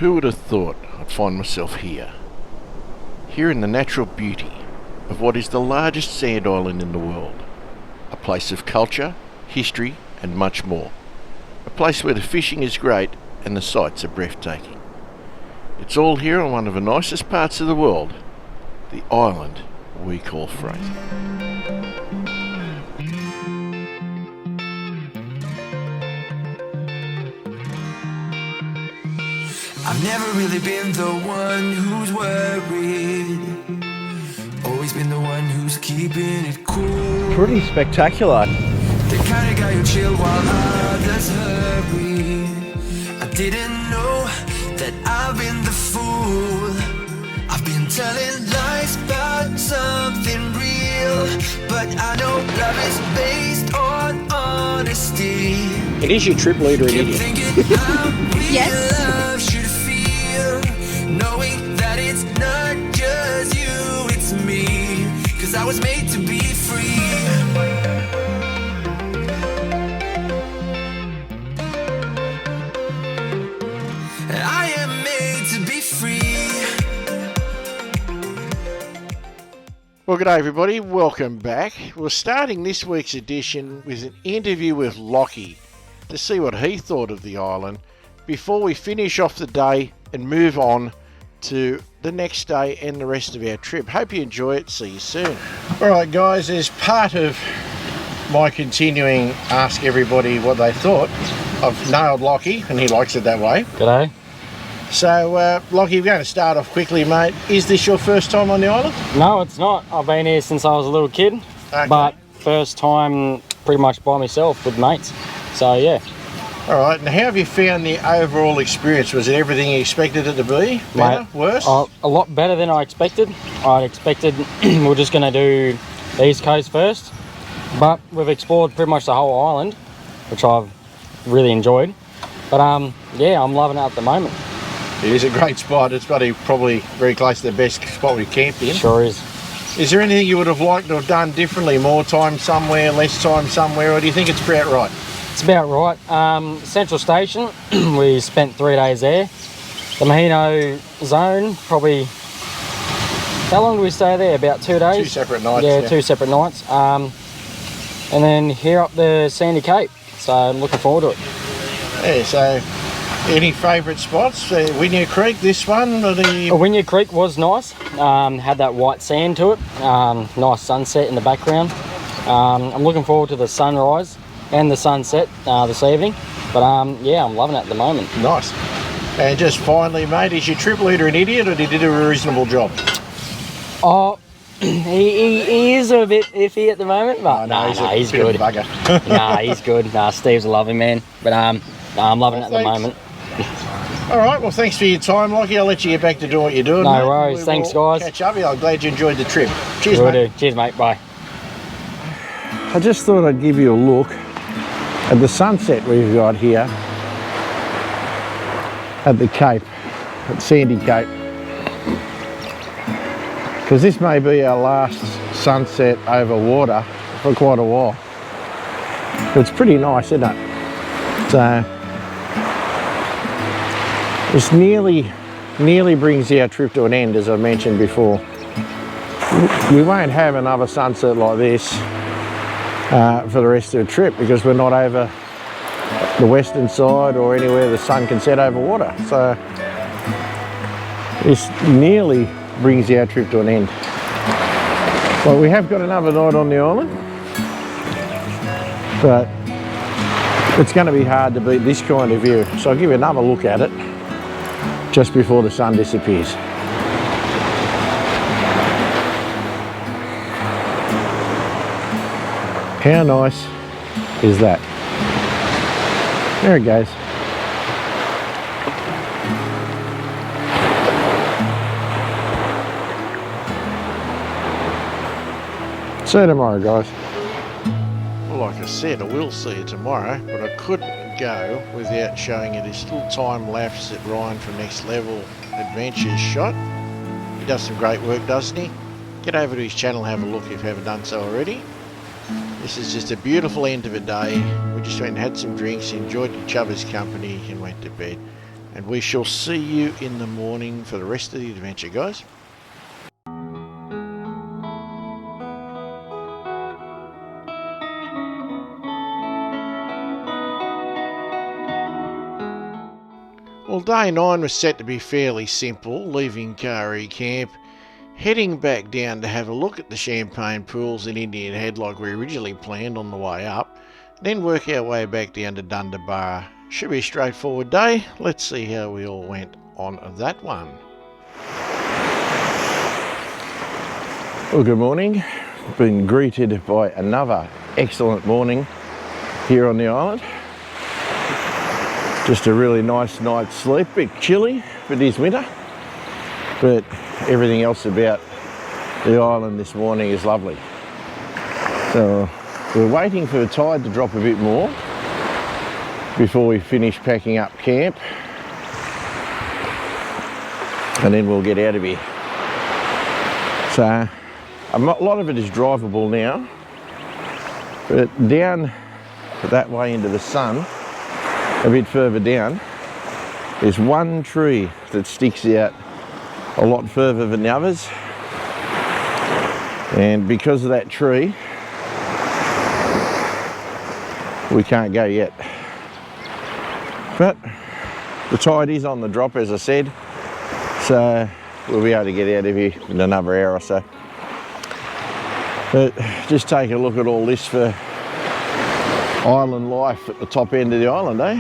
Who would have thought I'd find myself here? Here in the natural beauty of what is the largest sand island in the world. A place of culture, history and much more. A place where the fishing is great and the sights are breathtaking. It's all here on one of the nicest parts of the world, the island we call Fraser. I've never really been the one who's worried. Always been the one who's keeping it cool. Pretty spectacular. The kind of guy who chill while others hurry. I didn't know that I've been the fool. I've been telling lies about something real, but I know love is based on honesty. It is your trip leader in India. Yes. Love should feel, knowing that it's not just you, it's me. 'Cause I was made to be free. I am made to be free. Well, g'day everybody, welcome back. We're starting this week's edition with an interview with Lockie to see what he thought of the island before we finish off the day and move on to the next day and the rest of our trip. Hope you enjoy it. See you soon. Alright guys, as part of my continuing ask everybody what they thought, I've nailed Lockie and he likes it that way. G'day. So Lockie, we're going to start off quickly, mate. Is this your first time on the island? No, it's not. I've been here since I was a little kid, Okay. but first time pretty much by myself with mates. So yeah. Alright, and how have you found the overall experience? Was it everything you expected it to be? Better? Mate, Worse? a lot better than I expected. I expected we're just going to do the East Coast first, but we've explored pretty much the whole island, which I've really enjoyed. But yeah, I'm loving it at the moment. It is a great spot. It's probably very close to the best spot we've camped in. Sure is. Is there anything you would have liked to have done differently? More time somewhere, less time somewhere, or do you think it's about right? It's about right. Central Station, we spent 3 days there. The Mahino Zone, probably, how long did we stay there? About 2 days? 2 separate nights. Yeah, 2 separate nights. And then here up the Sandy Cape, so I'm looking forward to it. Yeah, so any favourite spots? Wynyard Creek, this one? Or Wynyard Creek was nice, had that white sand to it, nice sunset in the background. I'm looking forward to the sunrise and the sunset this evening, but yeah, I'm loving it at the moment. Nice. And just finally, mate, is your trip leader an idiot or did he do a reasonable job? Oh, he is a bit iffy at the moment, but he's good. He's good. Steve's a lovely man, but I'm loving it at the moment. All right, well, thanks for your time, Lockie. I'll let you get back to doing what you're doing. No worries. Thanks, guys. Catch up. I'm glad you enjoyed the trip. Cheers, Will mate. do. Cheers, mate. Bye. I just thought I'd give you a look at the sunset we've got here at the Cape, at Sandy Cape. Because this may be our last sunset over water for quite a while. But it's pretty nice, isn't it? So this nearly brings our trip to an end, as I mentioned before. We won't have another sunset like this for the rest of the trip because we're not over the western side or anywhere the sun can set over water. So this nearly brings our trip to an end. Well, we have got another night on the island, but it's going to be hard to beat this kind of view. So I'll give you another look at it just before the sun disappears. How nice is that? There it goes. See you tomorrow, guys. Well, like I said, I will see you tomorrow, but I couldn't go without showing you this little time lapse that Ryan from Next Level Adventures shot. He does some great work, doesn't he? Get over to his channel, have a look if you haven't done so already. This is just a beautiful end of a day. We just went and had some drinks, enjoyed each other's company and went to bed. and we shall see you in the morning for the rest of the adventure, guys. Well, day 9 was set to be fairly simple, leaving Carree Camp, heading back down to have a look at the champagne pools in Indian Head like we originally planned on the way up, then work our way back down to Dundaburra. Should be a straightforward day. Let's see how we all went on that one. Well, good morning. Been greeted by another excellent morning here on the island. Just a really nice night's sleep. Bit chilly, but it is winter. But everything else about the island this morning is lovely. So we're waiting for the tide to drop a bit more before we finish packing up camp. And then we'll get out of here. So a lot of it is drivable now. But down that way into the sun, a bit further down, there's one tree that sticks out a lot further than the others, and because of that tree we can't go yet. But the tide is on the drop, as I said, so we'll be able to get out of here in another hour or so. But just take a look at all this for island life at the top end of the island, eh?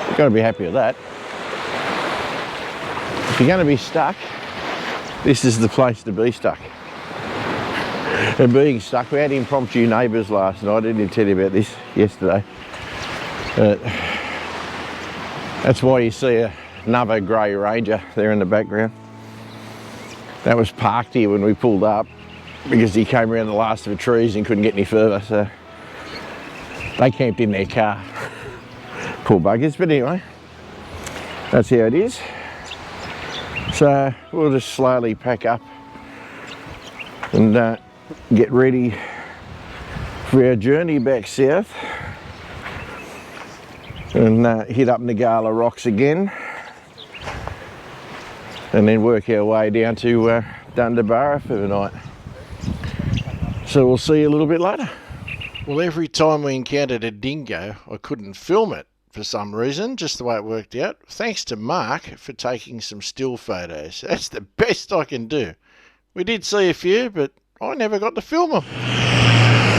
You've got to be happy with that. If you're going to be stuck, this is the place to be stuck. And being stuck, we had impromptu neighbours last night. I didn't tell you about this yesterday. That's why you see another grey Ranger there in the background. That was parked here when we pulled up because he came around the last of the trees and couldn't get any further, so they camped in their car. Poor buggers, but anyway, that's how it is. So we'll just slowly pack up and get ready for our journey back south and hit up Ngkala Rocks again, and then work our way down to Dundaburra for the night. So we'll see you a little bit later. Well, every time we encountered a dingo, I couldn't film it for some reason, just the way it worked out. Thanks to Mark for taking some still photos. That's the best I can do. We did see a few, but I never got to film them.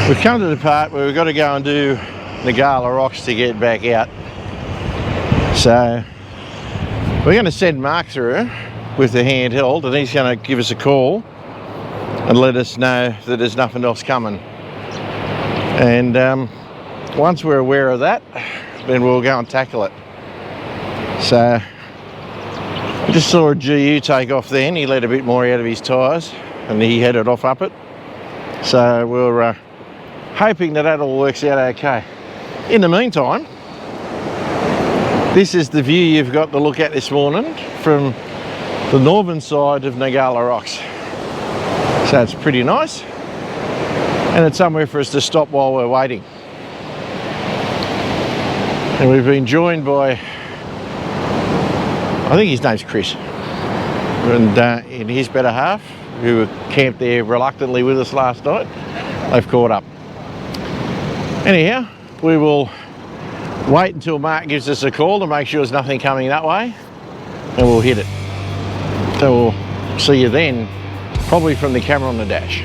We've come to the part where we've got to go and do Ngkala Rocks to get back out. So we're going to send Mark through with the handheld, and he's going to give us a call and let us know that there's nothing else coming. And once we're aware of that, then we'll go and tackle it. So I just saw a GU take off then. He let a bit more out of his tyres and he headed off up it. So we're hoping that that all works out okay. In the meantime, this is the view you've got to look at this morning from the northern side of Ngkala Rocks. So it's pretty nice, and it's somewhere for us to stop while we're waiting. And we've been joined by, I think his name's Chris, and in his better half, who camped there reluctantly with us last night. They've caught up. Anyhow, we will wait until Mark gives us a call to make sure there's nothing coming that way, and we'll hit it. So we'll see you then, probably from the camera on the dash.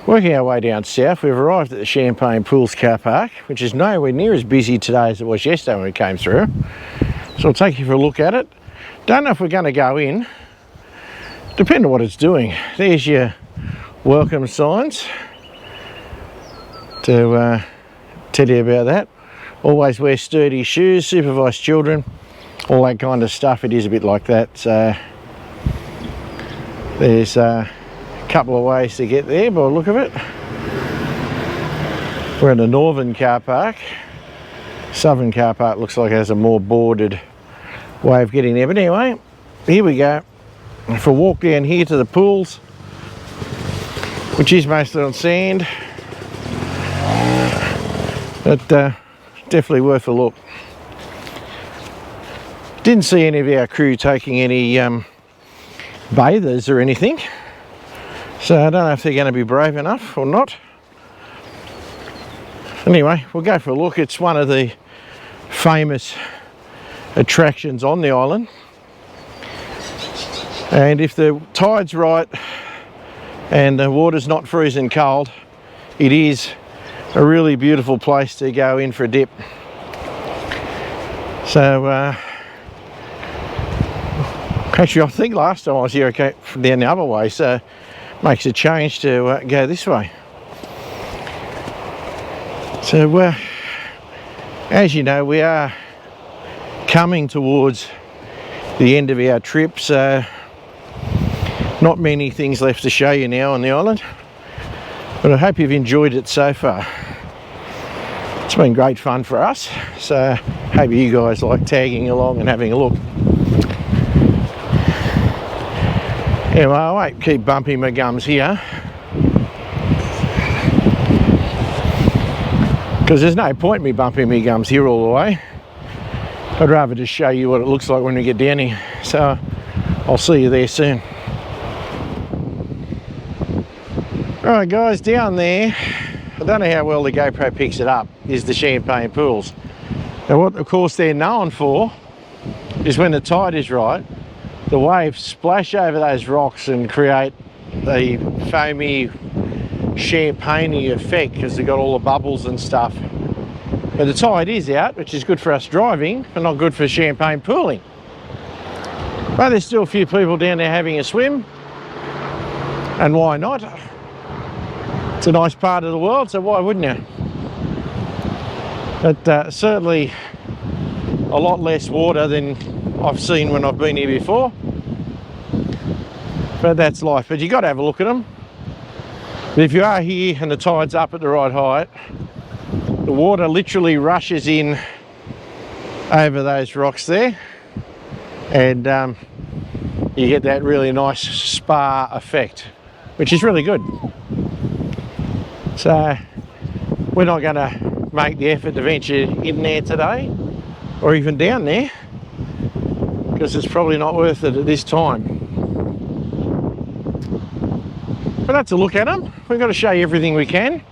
Working our way down south, we've arrived at the Champagne Pools car park, which is nowhere near as busy today as it was yesterday when we came through. So I'll take you for a look at it. Don't know if we're going to go in. Depending on what it's doing. There's your welcome signs to tell you about that. Always wear sturdy shoes, supervise children, all that kind of stuff. It is a bit like that. So there's a couple of ways to get there by the look of it. We're in the northern car park. Southern car park looks like it has a more bordered way of getting there. But anyway, here we go. For a walk down here to the pools, which is mostly on sand. But definitely worth a look. Didn't see any of our crew taking any bathers or anything, so I don't know if they're going to be brave enough or not. Anyway, we'll go for a look. It's one of the famous attractions on the island, and if the tide's right and the water's not freezing cold, it is a really beautiful place to go in for a dip. So actually I think last time I was here I came down the other way, so makes a change to go this way. So as you know, we are coming towards the end of our trip, so not many things left to show you now on the island, but I hope you've enjoyed it so far. It's been great fun for us, so hope you guys like tagging along and having a look. Anyway, I won't keep bumping my gums here, because there's no point in me bumping my gums here all the way. I'd rather just show you what it looks like when we get down here. So I'll see you there soon. Alright guys, down there, I don't know how well the GoPro picks it up, is the Champagne Pools. Now what of course they're known for is when the tide is right, the waves splash over those rocks and create the foamy, champagne-y effect because they've got all the bubbles and stuff. But the tide is out, which is good for us driving, but not good for champagne pooling. But there's still a few people down there having a swim, and why not? It's a nice part of the world, so why wouldn't you? But certainly a lot less water than I've seen when I've been here before. But that's life. But you got to have a look at them. But if you are here and the tide's up at the right height, the water literally rushes in over those rocks there, and you get that really nice spa effect, which is really good. So we're not going to make the effort to venture in there today or even down there, because it's probably not worth it at this time. But that's a look at them. We've got to show you everything we can,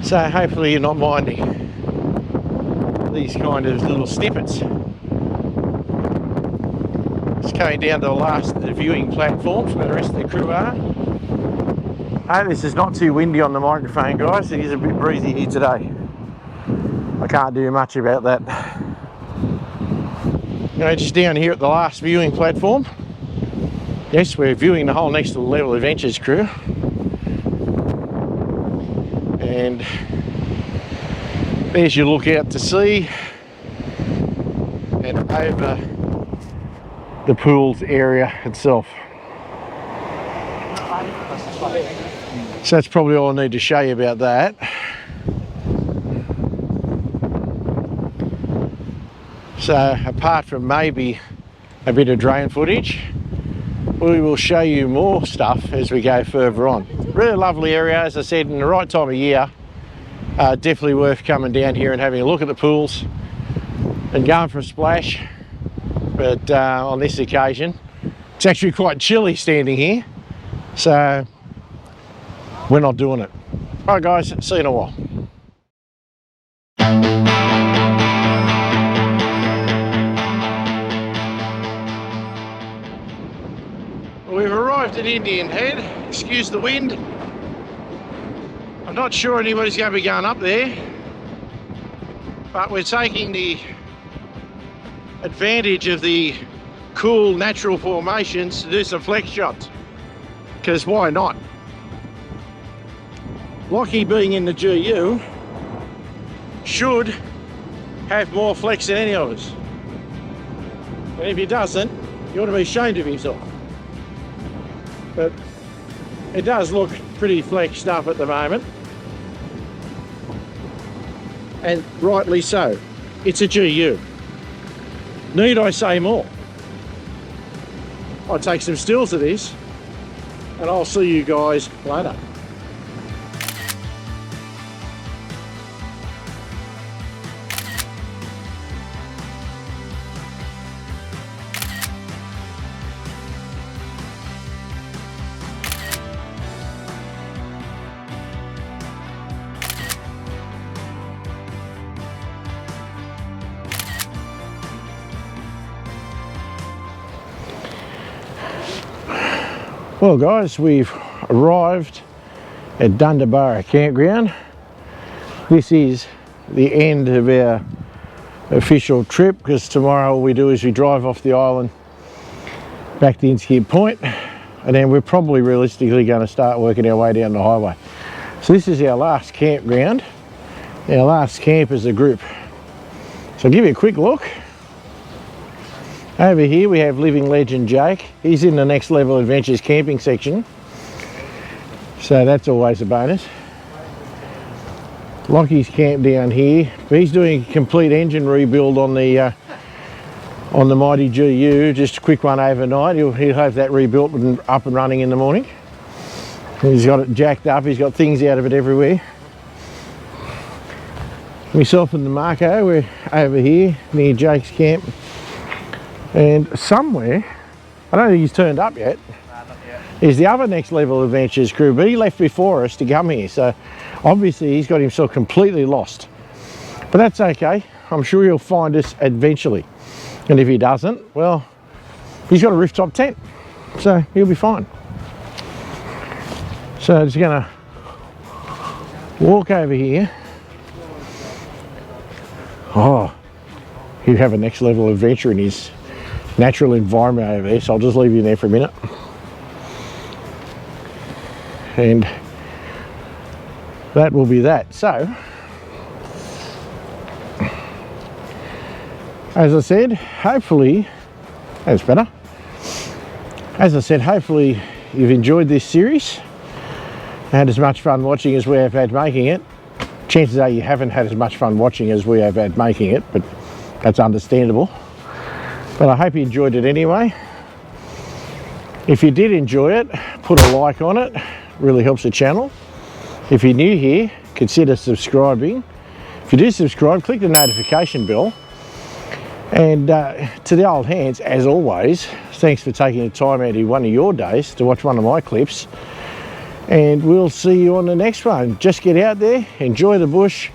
so hopefully you're not minding these kind of little snippets. Just going down to the last viewing platforms where the rest of the crew are. Hey, this is not too windy on the microphone, guys. It is a bit breezy here today. I can't do much about that. You know, just down here at the last viewing platform. Yes, we're viewing the whole Next Level Adventures crew. And there's your look out to sea and over the pools area itself. So that's probably all I need to show you about that. So apart from maybe a bit of drone footage, we will show you more stuff as we go further on. Really lovely area, as I said, in the right time of year. Definitely worth coming down here and having a look at the pools and going for a splash. But on this occasion, it's actually quite chilly standing here, so we're not doing it. Alright guys, see you in a while. We've arrived at Indian Head. Excuse the wind. I'm not sure anybody's going to be going up there, but we're taking the advantage of the cool natural formations to do some flex shots, because why not? Lockie being in the GU should have more flex than any of us, and if he doesn't, he ought to be ashamed of himself. But it does look pretty flexed up at the moment, and rightly so. It's a GU. Need I say more? I'll take some stills of this, and I'll see you guys later. Well guys, we've arrived at Dundaburra campground. This is the end of our official trip, because tomorrow all we do is we drive off the island back to Ngkala Point, and then we're probably realistically going to start working our way down the highway. So this is our last campground, our last camp as a group. So I'll give you a quick look. Over here we have living legend Jake. He's in the Next Level Adventures camping section, so that's always a bonus. Lockie's camp down here. He's doing a complete engine rebuild on the mighty GU, just a quick one overnight. He'll have that rebuilt and up and running in the morning. He's got it jacked up, he's got things out of it everywhere. Myself and the Marco, we're over here near Jake's camp. And somewhere, I don't think he's turned up yet, is the other Next Level Adventures crew, but he left before us to come here, so obviously he's got himself completely lost. But that's okay, I'm sure he'll find us eventually. And if he doesn't, well, he's got a rooftop tent, so he'll be fine. So I'm just gonna walk over here. Oh, he'd have a Next Level Adventure in his natural environment over there, so I'll just leave you there for a minute. And that will be that. So, as I said, hopefully, that's better. As I said, hopefully you've enjoyed this series, had as much fun watching as we have had making it. Chances are you haven't had as much fun watching as we have had making it, but that's understandable. But I hope you enjoyed it anyway. If you did enjoy it, put a like on it, really helps the channel. If you're new here, consider subscribing. If you do subscribe, click the notification bell. And to the old hands, as always, thanks for taking the time out of one of your days to watch one of my clips. And we'll see you on the next one. Just get out there, enjoy the bush.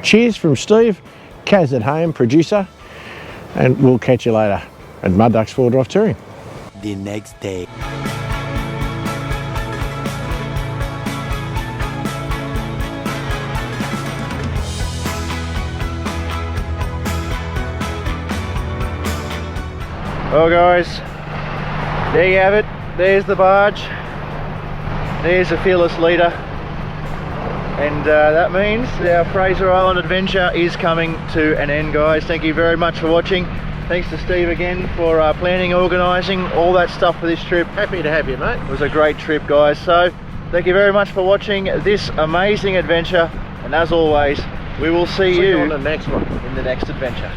Cheers from Steve Kaz at home, producer. And we'll catch you later at Mudduck's 4-Drive Touring. The next day. Well guys, there you have it. There's the barge. There's the fearless leader. And that means our Fraser Island adventure is coming to an end, guys. Thank you very much for watching. Thanks to Steve again for planning, organising, all that stuff for this trip. Happy to have you, mate. It was a great trip, guys. So thank you very much for watching this amazing adventure. And as always, we will see you on the next one. in the next adventure.